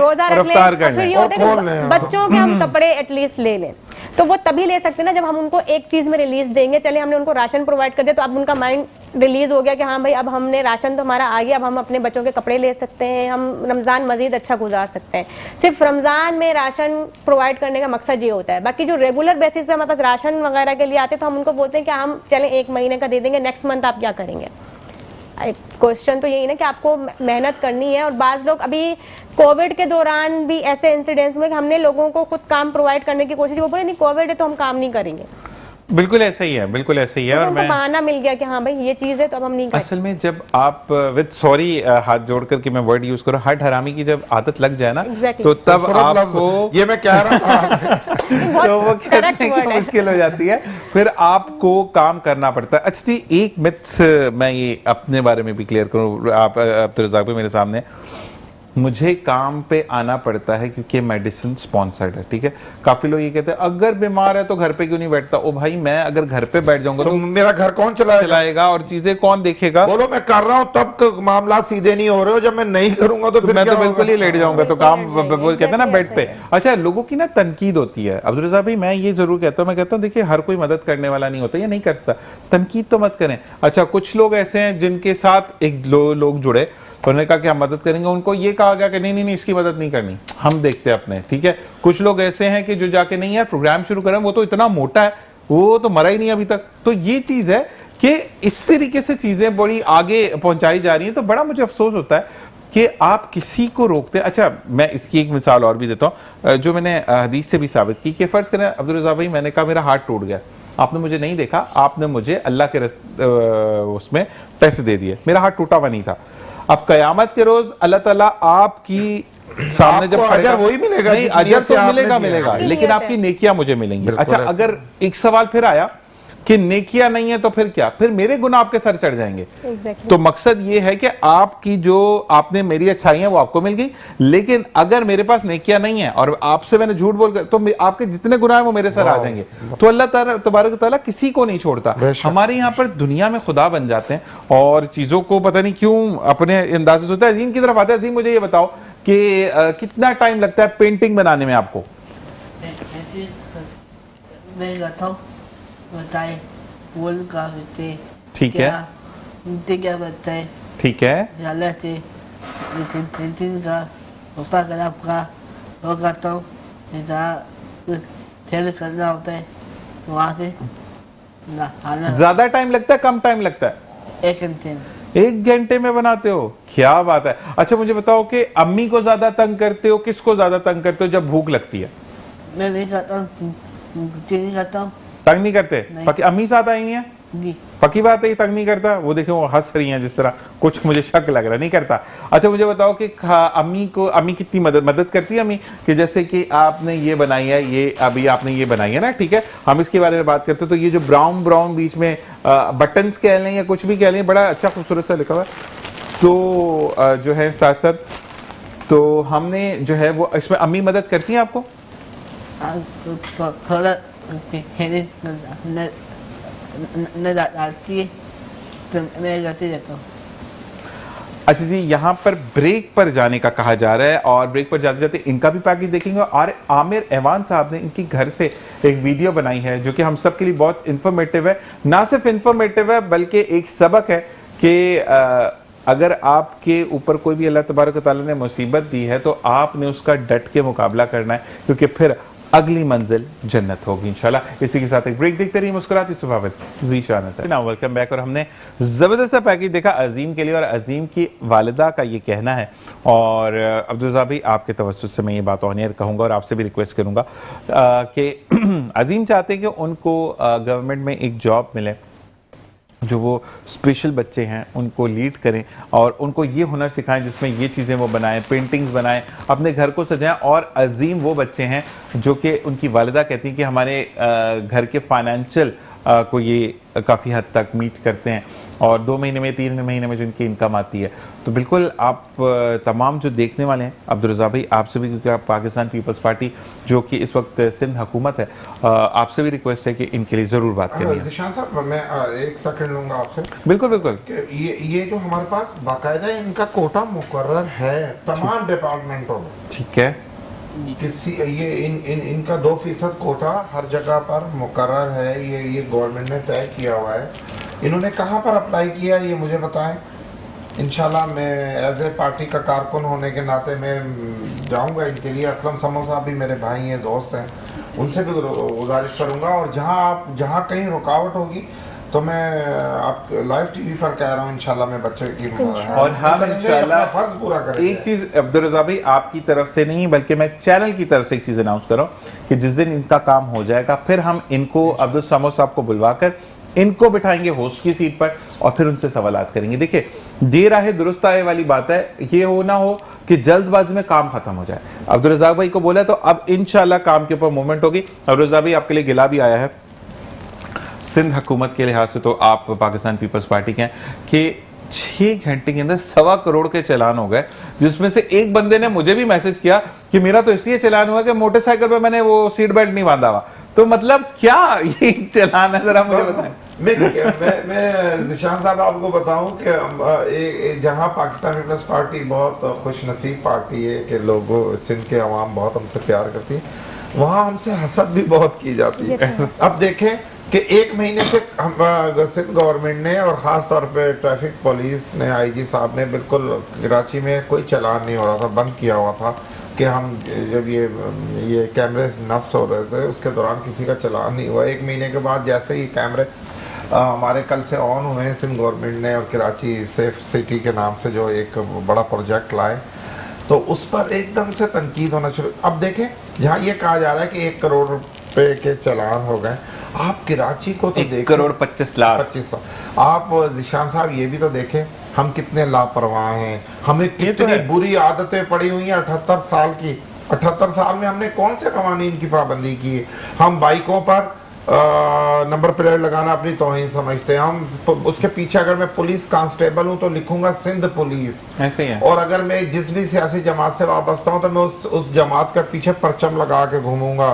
बच्चों के हम कपड़े एटलीस्ट ले लें। तो वो तभी ले सकते हैं ना जब हम उनको एक चीज में रिलीज देंगे। चले हमने उनको राशन प्रोवाइड कर दिया, तो अब उनका माइंड रिलीज हो गया कि हाँ भाई अब हमने राशन तो हमारा आ गया, अब हम अपने बच्चों के कपड़े ले सकते हैं, हम रमजान मजीद अच्छा गुजार सकते हैं। सिर्फ रमजान में राशन प्रोवाइड करने का मकसद ये होता है। बाकी जो रेगुलर बेसिस पे हमारे पास राशन वगैरह के लिए आते हैं तो हम उनको बोलते हैं कि हम चलें 1 महीने का दे देंगे, नेक्स्ट मंथ आप क्या करेंगे। क्वेश्चन तो यही ना कि आपको मेहनत करनी है। और बाज लोग अभी कोविड के दौरान भी ऐसे इंसिडेंट्स में हमने लोगों को खुद काम प्रोवाइड करने की कोशिश की, वो बोले नहीं कोविड है तो हम काम नहीं करेंगे। बिल्कुल ऐसा ही है, बिल्कुल ऐसा ही है। और मैं बहाना मिल गया कि हाँ भाई ये चीज है तो अब हम नहीं करेंगे। असल में जब आप विद सॉरी हाथ जोड़ करके मैं वर्ड यूज करूँ, हट हरामी की जब आदत लग जाए ना, तो तब आपको ये मैं कह रहा था तो वो कहने की मुश्किल हो जाती है, फिर आपको काम करना पड़ता है। अच्छा जी, एक मिथ मैं ये अपने बारे में भी क्लियर करूँ, आप अब्दुल रज़ाक भी मेरे सामने, मुझे काम पे आना पड़ता है क्योंकि मेडिसिन स्पॉन्सर्ड है। ठीक है, काफी लोग ये कहते हैं अगर बीमार है तो घर पे क्यों नहीं बैठता। ओ भाई, मैं अगर घर पे बैठ जाऊंगा तो मेरा घर कौन चलाएगा और चीजें कौन देखेगा। बोलो मैं कर रहा हूँ तब मामला सीधे नहीं हो रहे हो, जब मैं नहीं करूंगा तो फिर मैं तो बिल्कुल ही लेट जाऊंगा, तो काम वो कहते हैं ना बेड पे। अच्छा, लोगों की ना तनकीद होती है। अब्दुल रज़ाक भाई, मैं ये जरूर कहता हूँ, मैं कहता हूँ देखिए हर कोई मदद करने वाला नहीं होता या नहीं कर सकता, तनकीद तो मत करें। अच्छा, कुछ लोग ऐसे हैं जिनके साथ एक लोग जुड़े उन्होंने कहा कि हम मदद करेंगे, उनको ये कहा गया कि नहीं नहीं नहीं इसकी मदद नहीं करनी, हम देखते हैं अपने, ठीक है। कुछ लोग ऐसे हैं कि जो जाके नहीं यार प्रोग्राम शुरू करें, वो तो इतना मोटा है, वो तो मरा ही नहीं अभी तक। तो ये चीज है कि इस तरीके से चीजें बड़ी आगे पहुंचाई जा रही हैं, तो बड़ा मुझे अफसोस होता है कि आप किसी को रोकते हैं। अच्छा, मैं इसकी एक मिसाल और भी देता हूँ जो मैंने हदीस से भी साबित की कि फर्ज करें अब्दुल रज़ाक भाई, मैंने कहा मेरा हाथ टूट गया, आपने मुझे नहीं देखा, आपने मुझे अल्लाह के उसमें पैसे दे दिए, मेरा हाथ टूटा हुआ नहीं था। अब कयामत के रोज अल्लाह ताला आपकी सामने जब आपको अजर वही मिलेगा, नहीं जिस अजर नीयत से तो आपने मिलेगा दिया। मिलेगा, आपकी लेकिन नीयत आपकी है। नेकियां मुझे मिलेंगी। बिल्कुल अच्छा, ऐसा। अगर एक सवाल फिर आया कि नेकियां नहीं है तो फिर क्या, फिर मेरे गुनाह आपके सर चढ़ जाएंगे। Exactly. तो मकसद ये है कि आपकी जो आपने मेरी अच्छाइयां वो आपको मिल गई, लेकिन अगर मेरे पास नेकियां नहीं है और आपसे मैंने झूठ बोल कर, तो आपके जितने गुनाह हैं वो मेरे सर आ जाएंगे। तो अल्लाह ताला तबारक ताला किसी को नहीं छोड़ता। बेशक। हमारे यहाँ पर दुनिया में खुदा बन जाते हैं और चीजों को पता नहीं क्यों अपने अंदाज से सोचता है। अजीम की तरफ आता है। अजीम, मुझे ये बताओ कि कितना टाइम लगता है पेंटिंग बनाने में आपको? मैं कहता हूँ बताए बोल का होते ठीक है, क्या बताए ठीक है, हालत है दिन का पापा का आपका वो कहता हूँ खेल करना होता है तो वहाँ से ना हालत ज्यादा टाइम लगता है कम टाइम लगता है? 1 घंटे में 1 घंटे में बनाते हो, क्या बात है। अच्छा, मुझे बताओ कि अम्मी को ज्यादा तंग करते हो, किसको ज्यादा तंग करते हो जब भूख लगती है? मैं नहीं करता हूँ नहीं करता हूँ तंग नहीं करते? नहीं। पक्की अम्मी साथ आई हैं? जी पक्की बात है ये तंग नहीं करता? वो देखो वो हंस रही हैं जिस तरह, कुछ मुझे शक लग रहा है, नहीं करता। अच्छा, मुझे बताओ कि अम्मी कितनी मदद करती है अम्मी, कि जैसे कि आपने ये बनाई है, ये अभी आपने ये बनाई है ना, ठीक है, हम इसके बारे में बात करते हैं। तो ये जो ब्राउन ब्राउन बीच में बटन्स कह लें या कुछ भी कह लें, बड़ा अच्छा खूबसूरत सा लिखा हुआ है, तो जो है साथ साथ तो हमने जो है वो इसमें अम्मी मदद करती हैं आपको? थोड़ा खेल न डालती है तो मैं करते रहता हूँ। अच्छा जी, यहाँ पर ब्रेक पर जाने का कहा जा रहा है और ब्रेक पर जाते जाते इनका भी पैकेज देखेंगे। और आमिर ऐवान साहब ने इनकी घर से एक वीडियो बनाई है जो कि हम सब के लिए बहुत इंफॉर्मेटिव है। ना सिर्फ इंफॉर्मेटिव है बल्कि एक सबक है कि अगर आपके ऊपर कोई भी अल्लाह तबारक व तआला ने मुसीबत दी है तो आपने उसका डट के मुकाबला करना है, क्योंकि फिर अगली मंजिल जन्नत होगी इंशाल्लाह। इसी के साथ एक ब्रेक देखते रहिए मुस्कुराती सुभावत Zeeshan sir. Now welcome back. और हमने ज़बरदस्त पैकेज देखा अजीम के लिए और अजीम की वालिदा का ये कहना है। और अब्दुल रज़ाक भाई, आपके तवज्जुह से मैं ये बात ऑन एयर कहूँगा और आपसे भी रिक्वेस्ट करूँगा कि अजीम चाहते हैं कि उनको गवर्नमेंट में एक जॉब मिले, जो वो स्पेशल बच्चे हैं उनको लीड करें और उनको ये हुनर सिखाएं जिसमें ये चीज़ें वो बनाएं, पेंटिंग्स बनाएं, अपने घर को सजाएं। और अजीम वो बच्चे हैं जो कि उनकी वालिदा कहती हैं कि हमारे घर के फाइनेंशियल को ये काफ़ी हद तक मीट करते हैं और 2 महीने में 3 महीने में जो इनकी इनकम आती है। तो बिल्कुल आप तमाम जो देखने वाले हैं, अब्दुल रज़ाक भाई आपसे भी, क्योंकि आप पाकिस्तान पीपल्स पार्टी जो कि इस वक्त सिंध हुकूमत है, आपसे भी रिक्वेस्ट है कि इनके लिए ज़रूर बात करनी है। ज़ीशान साहब, मैं 1 सेकंड लूँगा आपसे। बिल्कुल बिल्कुल। कि ये जो हमारे पास बाकायदा इनका कोटा मुकर्रर है तमाम डिपार्टमेंटों में, ठीक है, किसी ये इनका 2% कोटा हर जगह पर मुकर्रर है। ये गवर्नमेंट ने तय किया हुआ है। इन्होंने कहाँ पर अप्लाई किया ये मुझे बताएं। इंशाल्लाह मैं एज ए पार्टी का कारकुन होने के नाते मैं जाऊंगा इनके लिए। असलम समो साहब भी मेरे भाई हैं, दोस्त हैं, उनसे भी गुजारिश करूंगा। और जहाँ कहीं रुकावट होगी तो मैं आप लाइव टीवी पर कह रहा हूँ, इंशाल्लाह मैं बच्चे की और हम इंशाल्लाह फर्ज पूरा करेंगे। एक चीज अब्दुल रज़ाक भाई आपकी तरफ से नहीं बल्कि मैं चैनल की तरफ से एक चीज अनाउंस कर रहा हूँ कि जिस दिन इनका काम हो जाएगा फिर हम इनको अब्दुल समो साहब को बुलवाकर इनको बिठाएंगे होस्ट की सीट पर और फिर उनसे सवालात करेंगे। देखिए, देर आए दुरुस्त आए वाली बात है, ये हो ना हो कि जल्दबाजी में काम खत्म हो जाए। अब्दुल रज़ाक भाई को बोला तो अब इंशाल्लाह काम के ऊपर मूवमेंट होगी। अब्दुल रज़ाक भाई आपके लिए गिला भी आया है सिंध हुकूमत के लिहाज से, तो आप पाकिस्तान पीपल्स पार्टी के हैं कि 6 घंटे के अंदर 1.25 करोड़ के चालान हो गए, जिसमें से एक बंदे ने मुझे भी मैसेज किया कि मेरा तो इसलिए चालान हुआ कि मोटरसाइकिल पे मैंने वो सीट बेल्ट नहीं बांधा हुआ। तो मतलब क्या ये चालान है, जरा मुझे बताएं। मैं ज़ीशान साहब आपको बताऊं कि जहां पाकिस्तान पीपल्स पार्टी बहुत खुश नसीब पार्टी है कि लोगों सिंध के अवाम बहुत हमसे प्यार करती है, वहाँ हमसे हसद भी बहुत की जाती है। अब देखें कि 1 महीने से हम सिंध गवर्नमेंट ने और ख़ास तौर पे ट्रैफिक पुलिस ने, आईजी साहब ने बिल्कुल कराची में कोई चालान नहीं हो रहा था, बंद किया हुआ था कि हम जब ये कैमरे नफ्स हो रहे थे उसके दौरान किसी का चालान नहीं हुआ। 1 महीने के बाद जैसे ही कैमरे हमारे कल से ऑन हुए हैं सिंध गवर्नमेंट ने और कराची सेफ सिटी के नाम से जो एक बड़ा प्रोजेक्ट लाए, तो उस पर एकदम से तनकीद होना शुरू। अब देखें जहाँ ये कहा जा रहा है कि 1 करोड़ रुपए के चालान हो गए, आप कराची को तो 1 करोड़ 25 लाख 25 लाख। आप जिशान साहब ये भी तो देखें हम कितने लापरवाह हैं, हमें तो कितनी बुरी आदतें पड़ी हुई हैं 78 साल की। 78 साल में हमने कौन से कवानीन की पाबंदी की है? हम बाइकों पर नंबर प्लेट लगाना अपनी तौहीन समझते हैं। हम उसके पीछे अगर मैं पुलिस कांस्टेबल हूं तो लिखूंगा सिंध पुलिस, ऐसे ही है। और अगर मैं जिस भी सियासी जमात से वाबस्ता हूं तो मैं उस जमात का पीछे परचम लगा के घूमूंगा।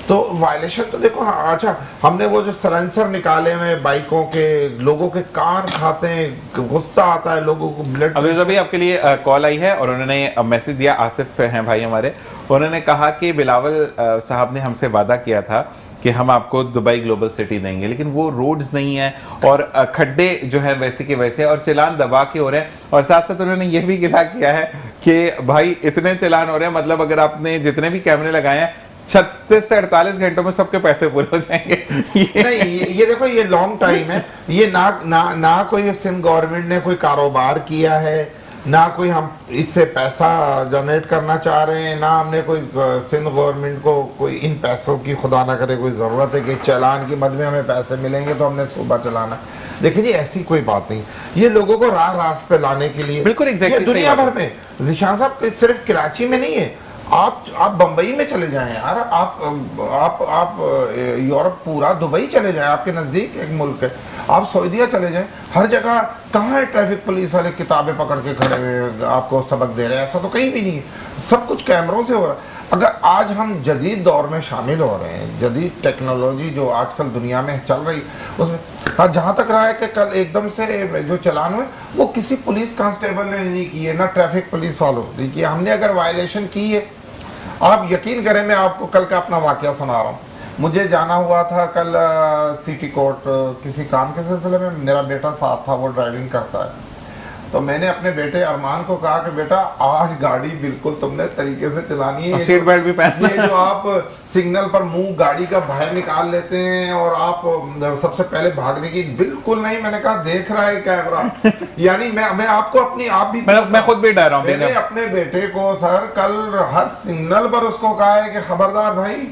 तो वायलेशन तो देखो। हाँ, अच्छा हमने वो जो सलेंसर निकाले हुए बाइकों के, लोगों के कान खाते हैं, गुस्सा आता है लोगों को। ब्लड अभी आपके लिए कॉल आई है और उन्होंने मैसेज दिया। आसिफ हैं भाई हमारे, उन्होंने कहा कि बिलावल साहब ने हमसे वादा किया था कि हम आपको दुबई ग्लोबल सिटी देंगे, लेकिन वो रोड्स नहीं है और खड्डे जो है वैसे के वैसे और चालान दबा के हो रहे हैं। और साथ साथ उन्होंने ये भी गिला किया है कि भाई इतने चालान हो रहे हैं, मतलब अगर आपने जितने भी कैमरे लगाए हैं 36 से 48 घंटों में सबके पैसे पूरे हो जाएंगे। नहीं, ये देखो ये लॉन्ग टाइम है। ये ना कोई सिंध गवर्नमेंट ने कोई कारोबार किया है, ना कोई हम इससे पैसा जनरेट करना चाह रहे हैं, ना हमने कोई सिंध गवर्नमेंट को कोई इन पैसों की खुदा ना करे कोई ज़रूरत है कि चालान की मद में हमें पैसे मिलेंगे तो हमने सुबह चलाना। देखिए जी ऐसी कोई बात नहीं। ये लोगों को राह पे लाने के लिए बिल्कुल एग्जैक्टली दुनिया भर में, जिशान साहब सिर्फ कराची में नहीं है, आप बंबई में चले जाएं यार, आप यूरोप पूरा दुबई चले जाएं, आपके नज़दीक एक मुल्क है, आप सऊदीया चले जाएं, हर जगह कहाँ है ट्रैफिक पुलिस वाले किताबें पकड़ के खड़े हुए आपको सबक दे रहे हैं? ऐसा तो कहीं भी नहीं है, सब कुछ कैमरों से हो रहा है। अगर आज हम जदीद दौर में शामिल हो रहे हैं, जदीद टेक्नोलॉजी जो आजकल दुनिया में चल रही उसमें, हाँ जहाँ तक रहा है कि कल एकदम से जो चलान हुए वो किसी पुलिस कांस्टेबल ने नहीं किए, ना ट्रैफिक पुलिस वालों ने किए। हमने अगर वायलेशन की है, आप यकीन करें मैं आपको कल का अपना वाकया सुना रहा हूँ। मुझे जाना हुआ था कल सिटी कोर्ट किसी काम के सिलसिले में, मेरा बेटा साथ था, वो ड्राइविंग करता है। तो मैंने अपने बेटे अरमान को कहा कि बेटा आज गाड़ी बिल्कुल तुमने तरीके से चलानी है, सीट बेल्ट भी पहनना है। ये जो आप सिग्नल पर मुंह गाड़ी का बाहर निकाल लेते हैं और आप सबसे पहले भागने की, बिल्कुल नहीं। मैंने कहा देख रहा है कैमरा। यानी मैं आपको अपनी आप भी मैं खुद भी डर रहा हूँ। मैंने अपने बेटे को सर कल हर सिग्नल पर उसको कहा है कि खबरदार भाई।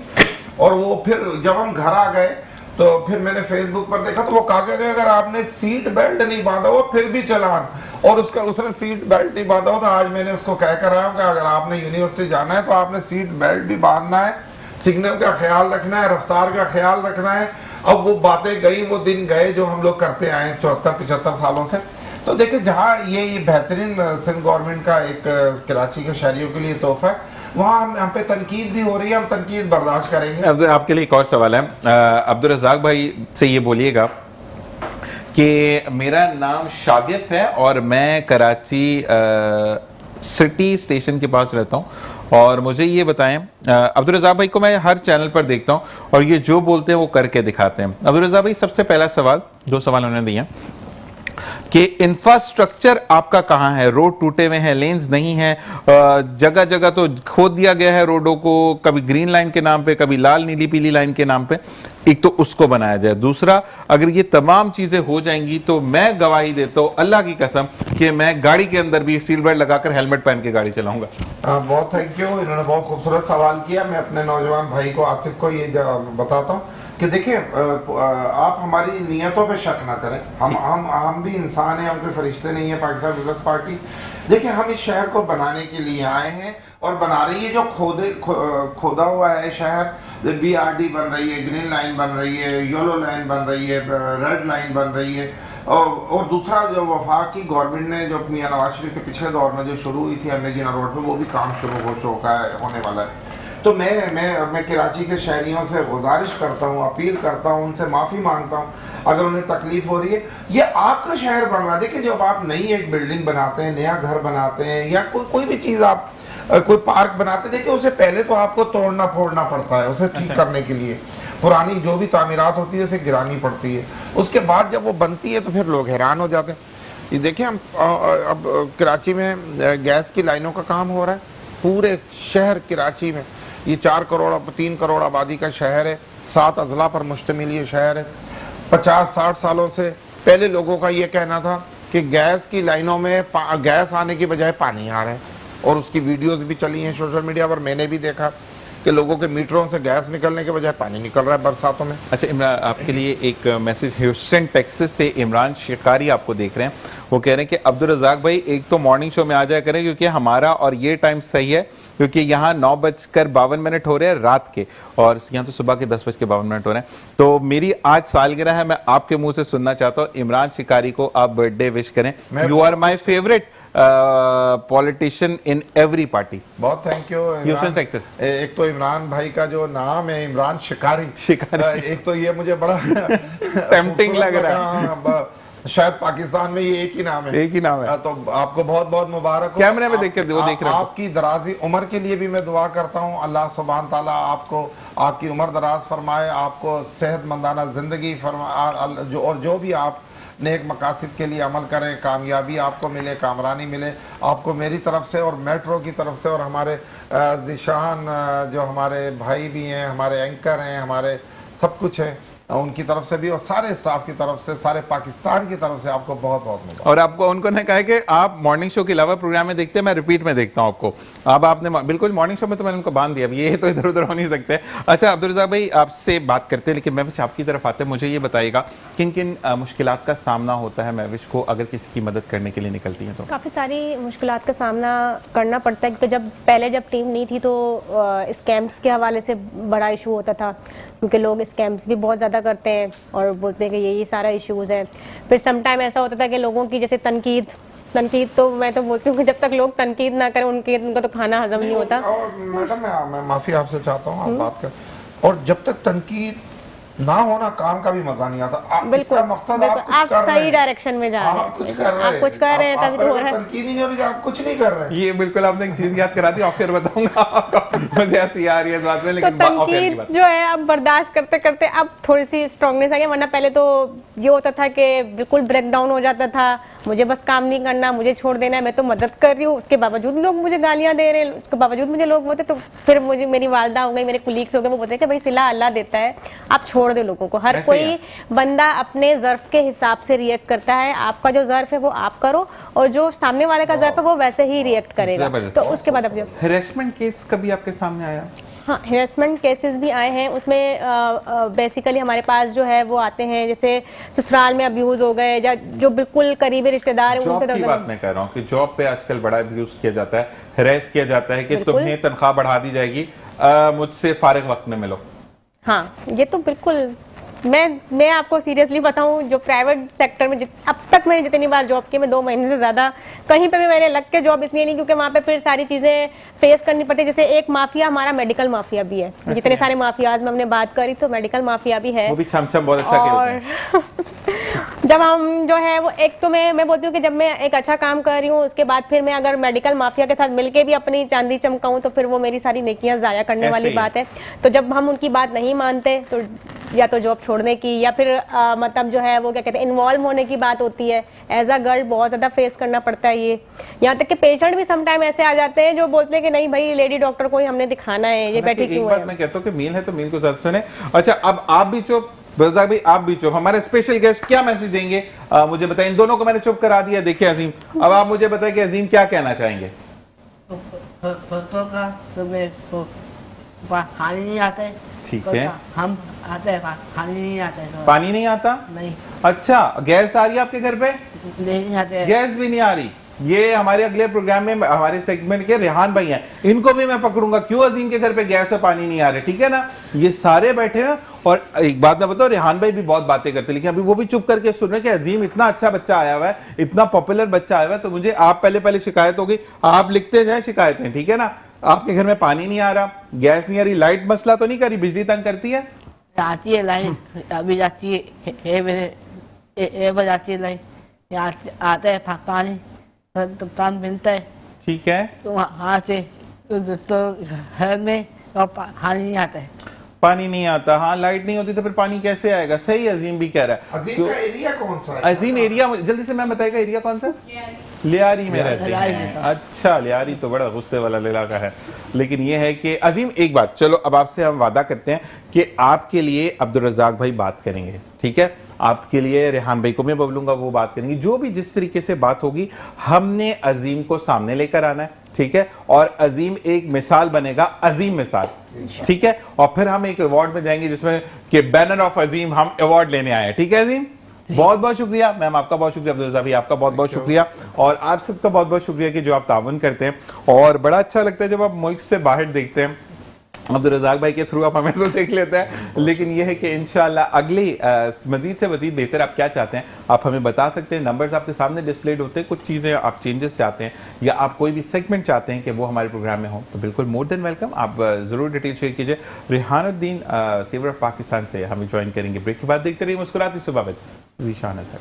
और वो फिर जब हम घर आ गए तो फिर मैंने फेसबुक पर देखा तो वो कहा कि अगर आपने सीट बेल्ट नहीं बांधा हो फिर भी चलान, और उसने सीट बेल्ट नहीं बांधा हो तो आज मैंने उसको कह कर आया हूं कि अगर आपने यूनिवर्सिटी जाना है तो आपने सीट बेल्ट भी बांधना है, सिग्नल का ख्याल रखना है, रफ्तार का ख्याल रखना है। अब वो बातें गई, वो दिन गए जो हम लोग करते आए 74-75 सालों से। तो देखिए जहाँ ये बेहतरीन सिंध गवर्नमेंट का एक कराची के शहरियों के लिए तोहफा है, वहाँ हम पे तनकीद भी हो रही है, हम तनकीद बर्दाश्त करेंगे। अब आपके लिए एक और सवाल है, अब्दुल रज़ाक भाई से ये बोलिएगा कि मेरा नाम शागिब है और मैं कराची सिटी स्टेशन के पास रहता हूँ और मुझे ये बताएं, अब्दुल रज़ाक भाई को मैं हर चैनल पर देखता हूँ और ये जो बोलते हैं वो करके दिखाते हैं। अब्दुल रज़ाक भाई सबसे पहला सवाल, 2 सवाल उन्होंने दिए कि इंफ्रास्ट्रक्चर आपका कहाँ है? रोड टूटे हुए हैं, लेन्स नहीं है, जगह जगह तो खोद दिया गया है रोडों को, कभी ग्रीन लाइन के नाम पे, कभी लाल नीली पीली लाइन के नाम पे। एक तो उसको बनाया जाए। दूसरा, अगर ये तमाम चीजें हो जाएंगी तो मैं गवाही देता हूँ अल्लाह की कसम कि मैं गाड़ी के अंदर भी सीट बेल्ट लगाकर हेलमेट पहन के गाड़ी चलाऊंगा। बहुत थैंक यू, इन्होंने बहुत खूबसूरत सवाल किया। मैं अपने नौजवान भाई को आसिफ को ये बताता हूँ कि देखिए आप हमारी नियतों पे शक ना करें, हम भी इंसान हैं, हम कोई फरिश्ते नहीं है। पाकिस्तान पीपल्स पार्टी देखिए हम इस शहर को बनाने के लिए आए हैं और बना रही है। जो खोदा हुआ है शहर, BRD बन रही है, ग्रीन लाइन बन रही है, येलो लाइन बन रही है, रेड लाइन बन रही है। और दूसरा जो वफाकी गवर्नमेंट ने जो मियां नवाज शरीफ के पिछले दौर में जो शुरू हुई थी अमेजिना रोड पे, वो भी काम शुरू हो चुका है, होने वाला है। तो मैं कराची के शहरियों से गुजारिश करता हूँ, अपील करता हूँ, उनसे माफ़ी मांगता हूँ अगर उन्हें तकलीफ हो रही है। ये आपका शहर बन रहा है। देखिए जब आप नई एक बिल्डिंग बनाते हैं, नया घर बनाते हैं या कोई भी चीज़ आप कोई पार्क बनाते हैं, देखिए उसे पहले तो आपको तोड़ना फोड़ना पड़ता है उसे ठीक करने के लिए। पुरानी जो भी तामीरात होती है उसे गिरानी पड़ती है। उसके बाद जब वो बनती है तो फिर लोग हैरान हो जाते हैं। ये देखिए हम अब कराची में गैस की लाइनों का काम हो रहा है पूरे शहर कराची में। ये 3 करोड़ आबादी का शहर है, 7 अजला पर मुश्तमिल ये शहर है। 50-60 सालों से पहले लोगों का ये कहना था कि गैस की लाइनों में गैस आने की बजाय पानी आ रहा है, और उसकी वीडियोस भी चली हैं सोशल मीडिया पर, मैंने भी देखा कि लोगों के मीटरों से गैस निकलने के बजाय पानी निकल रहा है बरसातों में। अच्छा इमरान, आपके लिए एक मैसेज ह्यूस्टन टेक्सास से इमरान शिकारी आपको देख रहे हैं। वो कह रहे हैं कि अब्दुल रज़ाक भाई एक तो मॉर्निंग शो में आ जाया करें, क्योंकि हमारा और ये टाइम सही है, क्योंकि यहाँ 9:52 हो रहे हैं रात के, और यहाँ तो सुबह के 10:52 हो रहे हैं। तो मेरी आज सालगिरह है, मैं आपके मुंह से सुनना चाहता हूँ, इमरान शिकारी को आप बर्थडे विश करें। You are my favourite politician in every party. बहुत थैंक यू ह्यूस्टन टेक्सास। एक तो इमरान भाई का जो नाम है इमरान शिकारी, एक तो ये मुझे बड़ा टेम्पटिंग लग रहा है। शायद पाकिस्तान में ये एक ही नाम है, एक ही नाम है। तो आपको बहुत बहुत मुबारक हो। कैमरे में देख के वो देख रहे हैं। आपकी दराजी उम्र के लिए भी मैं दुआ करता हूँ, अल्लाह सुब्हान ताला आपको आपकी उम्र दराज फरमाए, आपको सेहतमंदाना जिंदगी फरमाए, जो भी आप नेक मकासद के लिए अमल करें, कामयाबी आपको मिले, कामरानी मिले आपको मेरी तरफ से और मेट्रो की तरफ से, और हमारे दिशान जो हमारे भाई भी हैं, हमारे एंकर हैं, हमारे सब कुछ है, उनकी तरफ से भी और सारे स्टाफ की तरफ से, सारे पाकिस्तान की तरफ से आपको बहुत बहुत मुबारक। और आपको उनको ने कहा कि आप मॉर्निंग शो के अलावा प्रोग्राम में देखते हैं, मैं रिपीट में देखता हूं आपको। अब आपने बिल्कुल मॉर्निंग शो में तो मैंने उनको बांध दिया, अब ये तो इधर उधर हो नहीं सकते। अच्छा अब्दुल रज़ाक भाई आपसे बात करते हैं, लेकिन महविश आपकी तरफ आते हैं, मुझे ये बताइएगा किन किन मुश्किलात का सामना होता है महविश को अगर किसी की मदद करने के लिए निकलती है? तो काफ़ी सारी मुश्किलात का सामना करना पड़ता है, क्योंकि जब टीम नहीं थी तो स्कैम्स के हवाले से बड़ा इशू होता था, क्योंकि लोग स्कैम्स भी बहुत ज़्यादा करते हैं और बोलते हैं कि ये सारा इश्यूज़ है। फिर सम टाइम ऐसा होता था कि लोगों की जैसे तनकीद तो मैं तो बोलती हूँ कि जब तक लोग तनकीद ना करें उनका तो खाना हजम नहीं होता। और मैडम मैं माफ़ी आपसे चाहता हूँ, आप बात कर, और जब तक तनकीद ना होना काम का भी मजा नहीं आता। बिल्कुल, मकसद आप सही डायरेक्शन में जा रहे हैं, आप कुछ कर रहे हैं तभी तो हो रहा है। तनकीद नहीं हो रही, आप कुछ नहीं कर रहे हैं। ये बिल्कुल आपने एक चीज याद करा दी, और फिर बताऊंगा आपको, मुझे हंसी आ रही है इस बात में, लेकिन तो तनकीद जो है अब बर्दाश्त करते करते अब थोड़ी सी स्ट्रांगनेस आ गई, वरना पहले तो ये होता था कि बिल्कुल ब्रेक डाउन हो जाता था, मुझे बस काम नहीं करना, मुझे छोड़ देना है, मैं तो मदद कर रही हूँ, उसके बावजूद लोग मुझे गालियां दे रहे हैं, उसके बावजूद मुझे लोग बोलते, तो फिर मुझे मेरी वालदा हो गई, मेरे कुलीग्स हो गए, वो बोलते हैं कि भाई सिला अल्लाह देता है, आप छोड़ दो लोगों को। हर कोई बंदा अपने ज़र्फ के हिसाब से रिएक्ट करता है, आपका जो ज़र्फ है वो आप करो, और जो सामने वाले का ज़र्फ है वो वैसे ही रिएक्ट करेगा। तो उसके बाद अब हैरेसमेंट केस कभी आपके सामने आया? हाँ, हेरेसमेंट केसेस भी आए हैं, उसमें बेसिकली हमारे पास जो है वो आते हैं जैसे ससुराल में अब्यूज़ हो गए, या जो बिल्कुल करीबी रिश्तेदार है जॉब की बात मैं कर रहा हूँ कि जॉब पे आजकल बड़ा अब्यूज किया जाता है, हरेस किया जाता है कि तुम्हें तनख्वाह बढ़ा दी जाएगी, मुझसे फारिग वक्त में मिलो। हाँ, ये तो बिल्कुल मैं आपको सीरियसली बताऊं, जो प्राइवेट सेक्टर में अब तक मैंने जितनी बार जॉब की, मैं 2 महीने से ज़्यादा कहीं पे भी मैंने लग के जॉब इसलिए नहीं, क्योंकि वहाँ पे फिर सारी चीज़ें फेस करनी पड़ती है। जैसे एक माफिया, हमारा मेडिकल माफिया भी है, जितने सारे माफियाज में हमने बात करी तो मेडिकल माफिया भी है, वो भी छम बहुत अच्छा खेलते हैं। जब हम जो है वो एक तो मैं बोलती हूँ कि जब मैं एक अच्छा काम कर रही हूँ, उसके बाद फिर मैं अगर मेडिकल माफिया के साथ मिलके भी अपनी चांदी चमकाऊँ तो फिर वो मेरी सारी नेकियां ज़ाया करने वाली बात है। तो जब हम उनकी बात नहीं मानते तो या तो जॉब छोड़ने की, या फिर मतलब जो है वो क्या कहते हैं इन्वॉल्व होने की बात होती है। एज अ गर्ल बहुत ज़्यादा फेस करना पड़ता है ये, यहाँ तक कि पेशेंट भी सम टाइम ऐसे आ जाते हैं जो बोलते हैं कि नहीं भाई लेडी डॉक्टर को ही हमने दिखाना है, ये बैठी क्यों है। एक बात मैं कहता हूँ कि मील है तो मील को ज़्यादा सुने। अच्छा अब आप भी चुप, रज़ाक भाई आप भी चुप, हमारे स्पेशल गेस्ट क्या मैसेज देंगे मुझे बताएं। इन दोनों को मैंने चुप करा दिया। देखिए अजीम, अब आप मुझे बताएं कि अजीम क्या कहना चाहेंगे। खाने नहीं आते, ठीक है, हम आते हैं, खाने नहीं आते, तो पानी नहीं आता? नहीं। अच्छा, गैस आ रही है आपके घर पे? नहीं आते, गैस भी नहीं आ रही। ये हमारे अगले प्रोग्राम में हमारे सेगमेंट के रेहान भाई हैं, इनको भी मैं पकड़ूंगा क्यों अजीम के घर पे गैस और पानी नहीं आ रहे, ठीक है ना। ये सारे बैठे हैं, और एक बात मैं बताऊं, रेहान भाई भी बहुत बातें करते, लेकिन अभी वो भी चुप करके सुन रहे कि अजीम इतना अच्छा बच्चा आया हुआ है, इतना पॉपुलर बच्चा आया हुआ है, तो मुझे आप पहले शिकायत हो गई, आप लिखते जाए शिकायतें, ठीक है ना। आपके घर में पानी नहीं आ रहा, गैस नहीं आ रही, लाइट मसला तो नहीं करी, बिजली तंग करती है? आती है लाइट, अभी जाती है 1 बजे आती है लाइट, आता है पानी तो काम मिलता है, ठीक है। तो वहाँ से तो घर में पानी नहीं आता है। पानी नहीं आता, हाँ लाइट नहीं होती तो फिर पानी कैसे आएगा? सही अजीम भी कह रहा है। अजीम का एरिया कौन सा है? अजीम एरिया जल्दी से मैं बताएगा, एरिया कौन सा? लियारी में रहते लियारी हैं। में। अच्छा, लियारी तो बड़ा गुस्से वाला इलाका है। लेकिन ये है कि अजीम एक बात, चलो अब आपसे हम वादा करते हैं कि आपके लिए अब्दुल रज़ाक भाई बात करेंगे, ठीक है? आपके लिए रेहान भाई को मैं बोलूंगा, वो बात करेंगे। जो भी जिस तरीके से बात होगी हमने अजीम को सामने लेकर आना है, ठीक है? और अजीम एक मिसाल बनेगा, अजीम मिसाल, ठीक है? और फिर हम एक अवार्ड में जाएंगे जिसमें कि बैनर ऑफ अजीम हम अवार्ड लेने आए हैं, ठीक है अजीम? बहुत बहुत शुक्रिया मैम, आपका बहुत शुक्रिया, अब्दुल रज़ाक भाई आपका बहुत बहुत शुक्रिया, और आप सबका बहुत बहुत शुक्रिया कि जो आप ताउन करते हैं। और बड़ा अच्छा लगता है जब आप मुल्क से बाहर देखते हैं। अब्दुल रज़ाक भाई के थ्रू आप हमें तो देख लेते हैं, लेकिन यह है कि इंशाल्लाह अगली मजीद से मजीद बेहतर आप क्या चाहते हैं आप हमें बता सकते हैं। नंबर्स आपके सामने डिस्प्लेड होते हैं। कुछ चीज़ें आप चेंजेस चाहते हैं या आप कोई भी सेगमेंट चाहते हैं कि वो हमारे प्रोग्राम में हो तो बिल्कुल मोर देन वेलकम, आप ज़रूर डिटेल शेयर कीजिए। रेहानुद्दीन सेवर ऑफ पाकिस्तान से हमें ज्वाइन करेंगे। ब्रेक के बाद देखते रहिए मुस्कुराती सुबह विद ज़ीशान अज़हर।